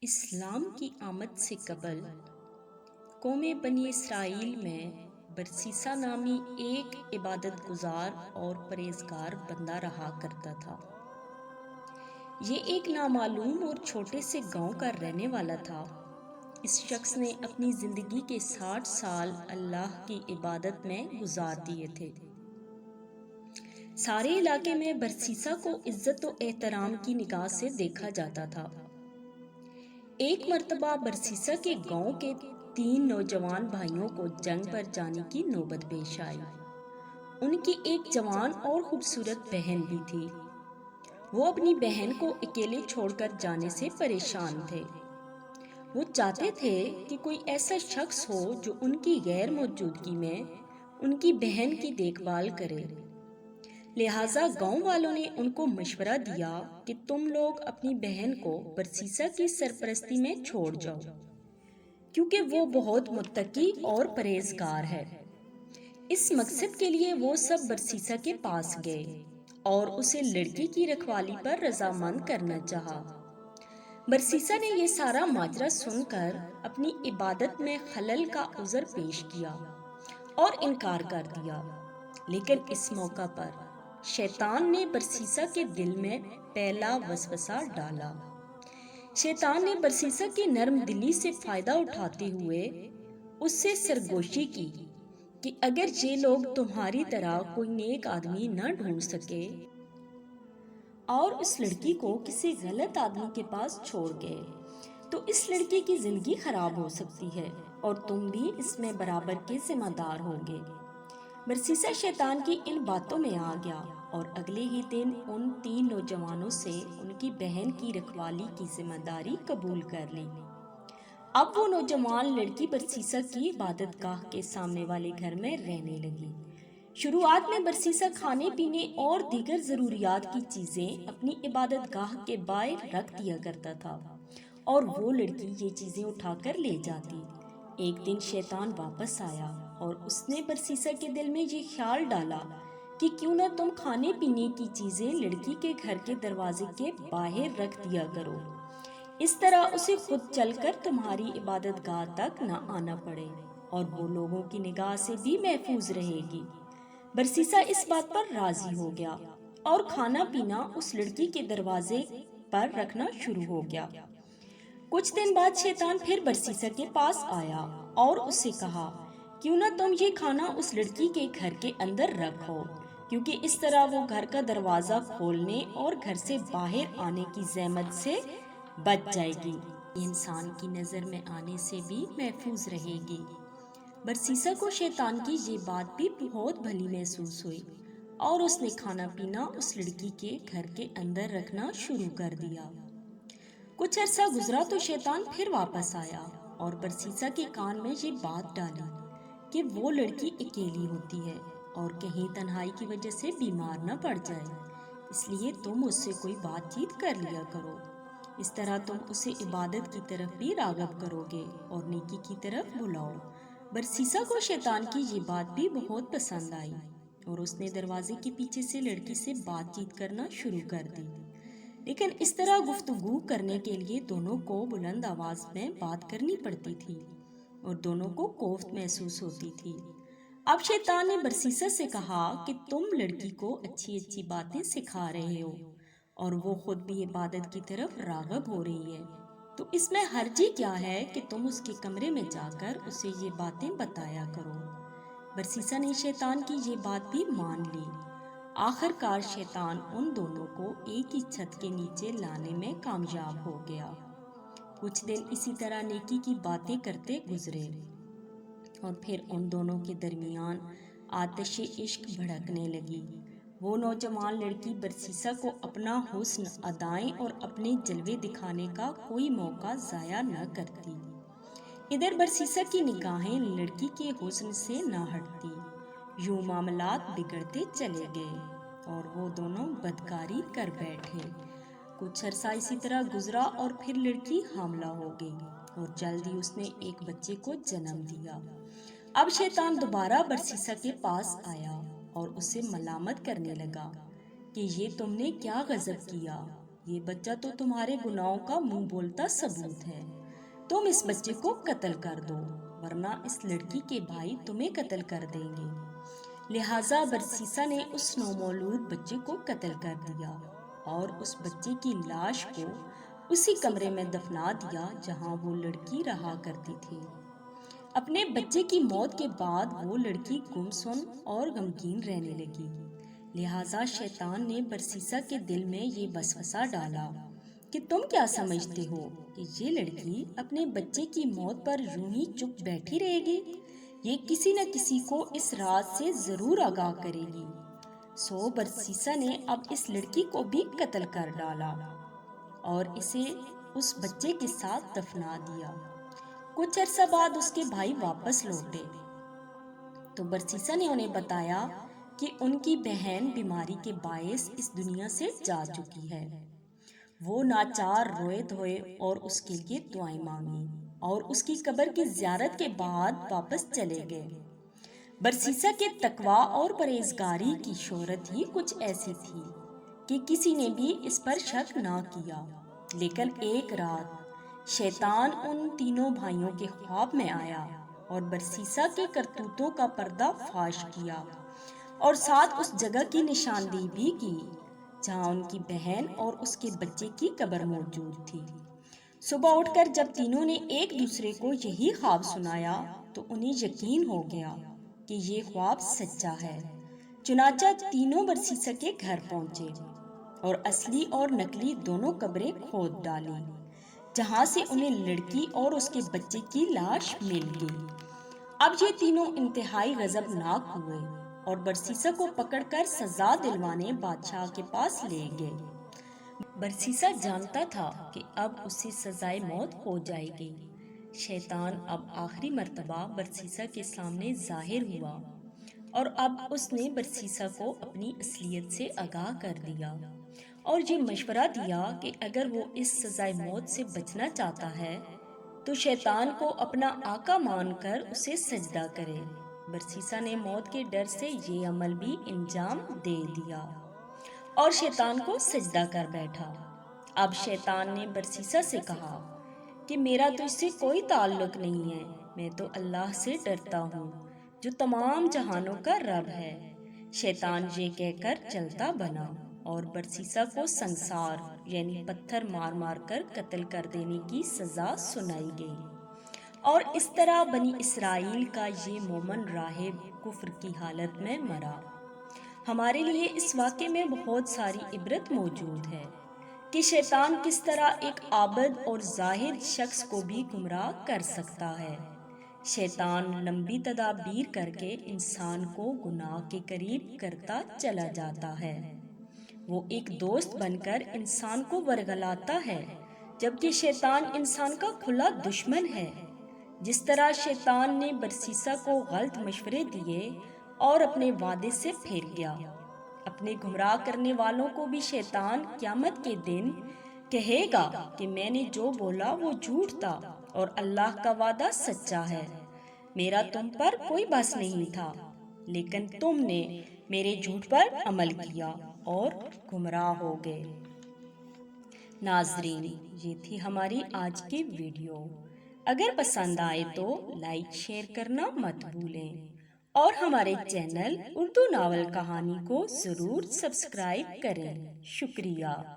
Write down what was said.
اسلام کی آمد سے قبل قوم بنی اسرائیل میں برسیسا نامی ایک عبادت گزار اور پرہیزگار بندہ رہا کرتا تھا۔ یہ ایک نامعلوم اور چھوٹے سے گاؤں کا رہنے والا تھا۔ اس شخص نے اپنی زندگی کے 60 سال اللہ کی عبادت میں گزار دیے تھے۔ سارے علاقے میں برسیسا کو عزت و احترام کی نگاہ سے دیکھا جاتا تھا۔ ایک مرتبہ برسیسا کے گاؤں کے 3 نوجوان بھائیوں کو جنگ پر جانے کی نوبت پیش آئی۔ ان کی ایک جوان اور خوبصورت بہن بھی تھی۔ وہ اپنی بہن کو اکیلے چھوڑ کر جانے سے پریشان تھے۔ وہ چاہتے تھے کہ کوئی ایسا شخص ہو جو ان کی غیر موجودگی میں ان کی بہن کی دیکھ بھال کرے۔ لہٰذا گاؤں والوں نے ان کو مشورہ دیا کہ تم لوگ اپنی بہن کو برسیسا کی سرپرستی میں چھوڑ جاؤ، کیونکہ وہ بہت متقی اور پرہیزگار ہے۔ اس مقصد کے لیے وہ سب برسیسا کے پاس گئے اور اسے لڑکی کی رکھوالی پر رضامند کرنا چاہا۔ برسیسا نے یہ سارا ماجرا سن کر اپنی عبادت میں خلل کا عذر پیش کیا اور انکار کر دیا، لیکن اس موقع پر شیطان نے برسیسا کے دل میں پہلا وسوسہ ڈالا۔ شیطان نے برسیسا کی نرم دلی سے فائدہ اٹھاتے ہوئے اس سے سرگوشی کی کہ اگر یہ لوگ تمہاری طرح کوئی نیک آدمی نہ ڈھونڈ سکے اور اس لڑکی کو کسی غلط آدمی کے پاس چھوڑ گئے تو اس لڑکی کی زندگی خراب ہو سکتی ہے اور تم بھی اس میں برابر کے ذمہ دار ہوگے۔ برسیسا شیطان کی ان باتوں میں آ گیا اور اگلے ہی دن ان 3 نوجوانوں سے ان کی بہن کی رکھوالی کی ذمہ داری قبول کر لی۔ اب وہ نوجوان لڑکی برسیسا کی عبادت گاہ کے سامنے والے گھر میں رہنے لگی۔ شروعات میں برسیسا کھانے پینے اور دیگر ضروریات کی چیزیں اپنی عبادت گاہ کے باہر رکھ دیا کرتا تھا اور وہ لڑکی یہ چیزیں اٹھا کر لے جاتی۔ ایک دن شیطان واپس آیا اور اس نے برسیسا کے دل میں یہ خیال ڈالا کہ کیوں نہ تم کھانے پینے کی چیزیں لڑکی کے گھر کے دروازے کے باہر رکھ دیا کرو، اس طرح اسے خود چل کر تمہاری عبادت گاہ تک نہ آنا پڑے اور وہ لوگوں کی نگاہ سے بھی محفوظ رہے گی۔ برسیسا اس بات پر راضی ہو گیا اور کھانا پینا اس لڑکی کے دروازے پر رکھنا شروع ہو گیا۔ کچھ دن بعد شیطان پھر برسیسا کے پاس آیا اور اس سے کہا، کیوں نہ تم یہ کھانا اس لڑکی کے گھر کے اندر رکھو، کیونکہ اس طرح وہ گھر کا دروازہ کھولنے اور گھر سے باہر آنے کی زحمت سے بچ جائے گی، انسان کی نظر میں آنے سے بھی محفوظ رہے گی۔ برسیسا کو شیطان کی یہ بات بھی بہت بھلی محسوس ہوئی اور اس نے کھانا پینا اس لڑکی کے گھر کے اندر رکھنا شروع کر دیا۔ کچھ عرصہ گزرا تو شیطان پھر واپس آیا اور برسیسا کے کان میں یہ بات ڈالی کہ وہ لڑکی اکیلی ہوتی ہے اور کہیں تنہائی کی وجہ سے بیمار نہ پڑ جائے، اس لیے تم اس سے کوئی بات چیت کر لیا کرو، اس طرح تم اسے عبادت کی طرف بھی راغب کرو گے اور نیکی کی طرف بلاؤ۔ برسیسا کو شیطان کی یہ بات بھی بہت پسند آئی اور اس نے دروازے کے پیچھے سے لڑکی سے بات چیت کرنا شروع کر دی، لیکن اس طرح گفتگو کرنے کے لیے دونوں کو بلند آواز میں بات کرنی پڑتی تھی اور دونوں کو کوفت محسوس ہوتی تھی۔ اب شیطان نے برسیسا سے کہا کہ تم لڑکی کو اچھی اچھی باتیں سکھا رہے ہو اور وہ خود بھی عبادت کی طرف راغب ہو رہی ہے، تو اس میں حرج کیا ہے کہ تم اس کے کمرے میں جا کر اسے یہ باتیں بتایا کرو۔ برسیسا نے شیطان کی یہ بات بھی مان لی۔ آخر کار شیطان ان دونوں کو ایک ہی چھت کے نیچے لانے میں کامیاب ہو گیا۔ کچھ دن اسی طرح نیکی کی باتیں کرتے گزرے اور پھر ان دونوں کے درمیان آتش عشق بھڑکنے لگی۔ وہ نوجوان لڑکی برسیسا کو اپنا حسن، ادائیں اور اپنے جلوے دکھانے کا کوئی موقع ضائع نہ کرتی۔ ادھر برسیسا کی نگاہیں لڑکی کے حسن سے نہ ہٹتی۔ یوں معاملات بگڑتے چلے گئے اور وہ دونوں بدکاری کر بیٹھے۔ کچھ عرصہ اسی طرح گزرا اور پھر لڑکی حاملہ ہو گئی اور جلد ہی اس نے ایک بچے کو جنم دیا۔ اب شیطان دوبارہ برسیسا کے پاس آیا اور اسے ملامت کرنے لگا کہ یہ تم نے کیا غضب کیا، یہ بچہ تو تمہارے گناہوں کا منہ بولتا ثبوت ہے، تم اس بچے کو قتل کر دو ورنہ اس لڑکی کے بھائی تمہیں قتل کر دیں گے۔ لہٰذا برسیسا نے اس نومولود بچے کو قتل کر دیا اور اس بچے کی لاش کو اسی کمرے میں دفنا دیا جہاں وہ لڑکی رہا کرتی تھی۔ اپنے بچے کی موت کے بعد وہ لڑکی گمسم اور غمگین رہنے لگی۔ لہٰذا شیطان نے برسیسا کے دل میں یہ وسوسہ ڈالا کہ تم کیا سمجھتے ہو کہ یہ لڑکی اپنے بچے کی موت پر یوں ہی چپ بیٹھی رہے گی؟ یہ کسی نہ کسی کو اس راز سے ضرور آگاہ کرے گی۔ سو برسیسا نے اب اس لڑکی کو بھی قتل کر ڈالا اور اسے اس بچے کے ساتھ دفنا دیا۔ کچھ عرصہ بعد اس کے بھائی واپس لوٹے تو برسیسا نے انہیں بتایا کہ ان کی بہن بیماری کے باعث اس دنیا سے جا چکی ہے۔ وہ ناچار روئے دھوئے اور اس کے لیے دعائیں مانگی اور اس کی قبر کی زیارت کے بعد واپس چلے گئے۔ برسیسا کے تقویٰ اور پرہیزگاری کی شہرت ہی کچھ ایسی تھی کہ کسی نے بھی اس پر شک نہ کیا۔ لیکن ایک رات شیطان ان تینوں بھائیوں کے خواب میں آیا اور برسیسا کے کرتوتوں کا پردہ فاش کیا اور ساتھ اس جگہ کی نشاندہی بھی کی جہاں ان کی بہن اور اس کے بچے کی قبر موجود تھی۔ صبح اٹھ کر جب تینوں نے ایک دوسرے کو یہی خواب سنایا تو انہیں یقین ہو گیا کہ یہ خواب سچا ہے۔ چنانچہ تینوں برسیسا کے گھر پہنچے اور اصلی اور نقلی دونوں قبریں کھود ڈالیں جہاں سے انہیں لڑکی اور اس کے بچے کی لاش مل گئی۔ اب یہ تینوں انتہائی غضبناک ہوئے اور برسیسا کو پکڑ کر سزا دلوانے بادشاہ کے پاس لے گئے۔ برسیسا جانتا تھا کہ اب اسے سزائے موت ہو جائے گی۔ شیطان اب آخری مرتبہ برسیسا کے سامنے ظاہر ہوا اور اب اس نے برسیسا کو اپنی اصلیت سے آگاہ کر دیا اور یہ مشورہ دیا کہ اگر وہ اس سزائے موت سے بچنا چاہتا ہے تو شیطان کو اپنا آقا مان کر اسے سجدہ کرے۔ برسیسا نے موت کے ڈر سے یہ عمل بھی انجام دے دیا اور شیطان کو سجدہ کر بیٹھا۔ اب شیطان نے برسیسا سے کہا کہ میرا تو اس سے کوئی تعلق نہیں ہے، میں تو اللہ سے ڈرتا ہوں جو تمام جہانوں کا رب ہے۔ شیطان یہ کہہ کر چلتا بنا اور برسیسا کو سنگسار یعنی پتھر مار مار کر قتل کر دینے کی سزا سنائی گئی اور اس طرح بنی اسرائیل کا یہ مومن راہب کفر کی حالت میں مرا۔ ہمارے لیے اس واقعے میں بہت ساری عبرت موجود ہے کہ شیطان کس طرح ایک عابد اور زاہد شخص کو بھی گمراہ کر سکتا ہے۔ شیطان لمبی تدابیر کر کے انسان کو گناہ کے قریب کرتا چلا جاتا ہے۔ وہ ایک دوست بن کر انسان کو ورگلاتا ہے جبکہ شیطان انسان کا کھلا دشمن ہے۔ جس طرح شیطان نے برسیسا کو غلط مشورے دیے اور اپنے وعدے سے پھر گیا، اپنے گمراہ کرنے والوں کو بھی شیطان قیامت کے دن کہے گا کہ میں نے جو بولا وہ جھوٹ تھا اور اللہ کا وعدہ سچا ہے۔ میرا تم پر کوئی بس نہیں تھا لیکن تم نے میرے جھوٹ پر عمل کیا اور گمراہ ہو گئے۔ ناظرین، یہ تھی ہماری آج کی ویڈیو۔ اگر پسند آئے تو لائک شیئر کرنا مت بھولیں اور ہمارے چینل اردو ناول کہانی کو ضرور سبسکرائب کریں۔ شکریہ۔